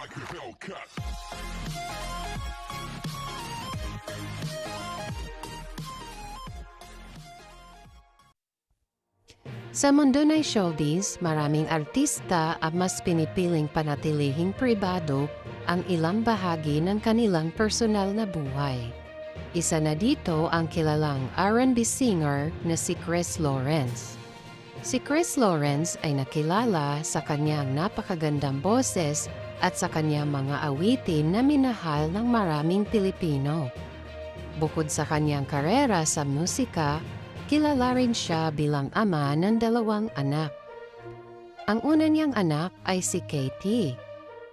like a Hellcat. Sa mundo ng showbiz, maraming artista ang mas pinipiling panatilihing pribado ang ilang bahagi ng kanilang personal na buhay. Isa na dito ang kilalang R&B singer na si Chris Lawrence. Si Chris Lawrence ay nakilala sa kanyang napakagandang boses at sa kanyang mga awitin na minahal ng maraming Pilipino. Bukod sa kanyang karera sa musika, kilala rin siya bilang ama ng 2 anak. Ang una niyang anak ay si Katie,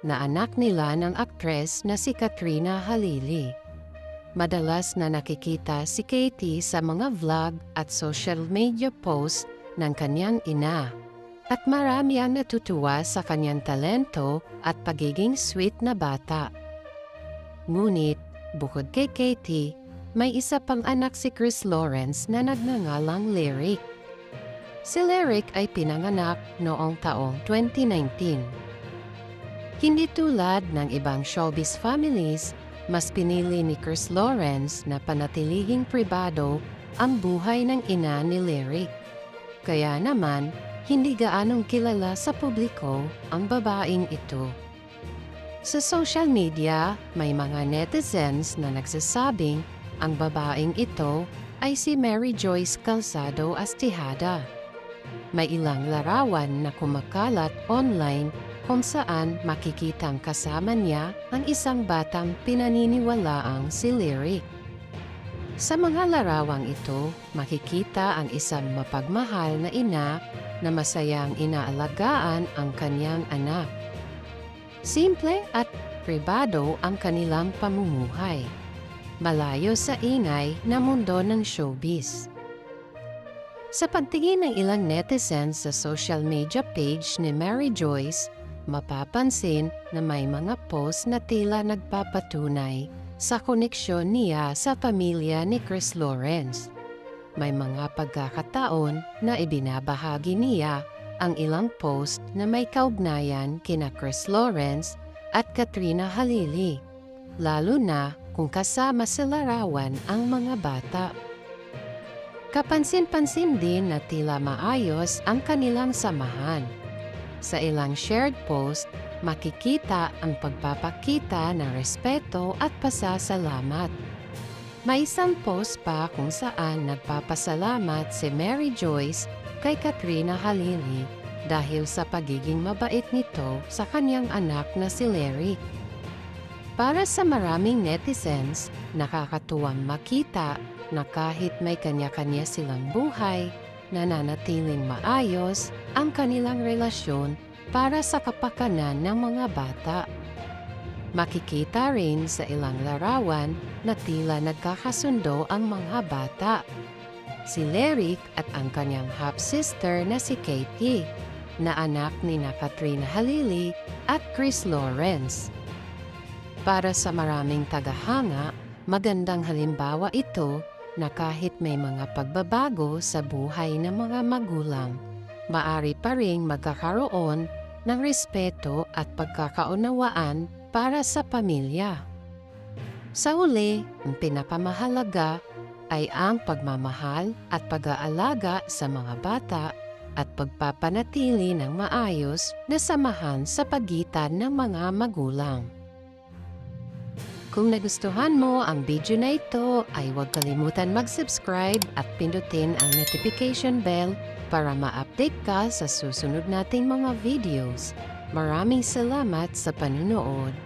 na anak nila ng aktres na si Katrina Halili. Madalas na nakikita si Katie sa mga vlog at social media posts ng kanyang ina, at marami ang natutuwa sa kanyang talento at pagiging sweet na bata. Ngunit, bukod kay Katie, may isa pang anak si Chris Lawrence na nagngangalang Lyric. Si Lyric ay pinanganak noong taong 2019. Hindi tulad ng ibang showbiz families, mas pinili ni Chris Lawrence na panatilihing pribado ang buhay ng ina ni Lyric. Kaya naman, hindi gaanong kilala sa publiko ang babaeng ito. Sa social media, may mga netizens na nagsasabing ang babaeng ito ay si Mary Joyce Calzado Astihada. May ilang larawan na kumakalat online kung saan makikitang kasama niya ang isang batang pinaniniwalaang si Lyric. Sa mga larawang ito, makikita ang isang mapagmahal na ina na masayang inaalagaan ang kanyang anak. Simple at pribado ang kanilang pamumuhay, malayo sa ingay na mundo ng showbiz. Sa pagtingin ng ilang netizens sa social media page ni Mary Joyce, mapapansin na may mga post na tila nagpapatunay sa koneksyon niya sa pamilya ni Chris Lawrence. May mga pagkakataon na ibinabahagi niya ang ilang post na may kaugnayan kina Chris Lawrence at Katrina Halili, lalo na kung kasama sa larawan ang mga bata. Kapansin-pansin din na tila maayos ang kanilang samahan. Sa ilang shared post, makikita ang pagpapakita ng respeto at pasasalamat. May isang post pa kung saan nagpapasalamat si Mary Joyce kay Katrina Halili dahil sa pagiging mabait nito sa kanyang anak na si Lyric. Para sa maraming netizens, nakakatuwang makita na kahit may kanya-kanya silang buhay, nananatiling maayos ang kanilang relasyon para sa kapakanan ng mga bata. Makikita rin sa ilang larawan na tila nagkakasundo ang mga bata. Si Lyric at ang kanyang half-sister na si Katie, na anak ni Katrina Halili at Chris Lawrence. Para sa maraming tagahanga, magandang halimbawa ito na kahit may mga pagbabago sa buhay ng mga magulang, maaari pa ring magkakaroon ng respeto at pagkakaunawaan para sa pamilya. Sa huli, ang pinapamahalaga ay ang pagmamahal at pag-aalaga sa mga bata at pagpapanatili ng maayos na samahan sa pagitan ng mga magulang. Kung nagustuhan mo ang video na ito, ay huwag kalimutan mag-subscribe at pindutin ang notification bell para ma-update ka sa susunod nating mga videos. Maraming salamat sa panunood.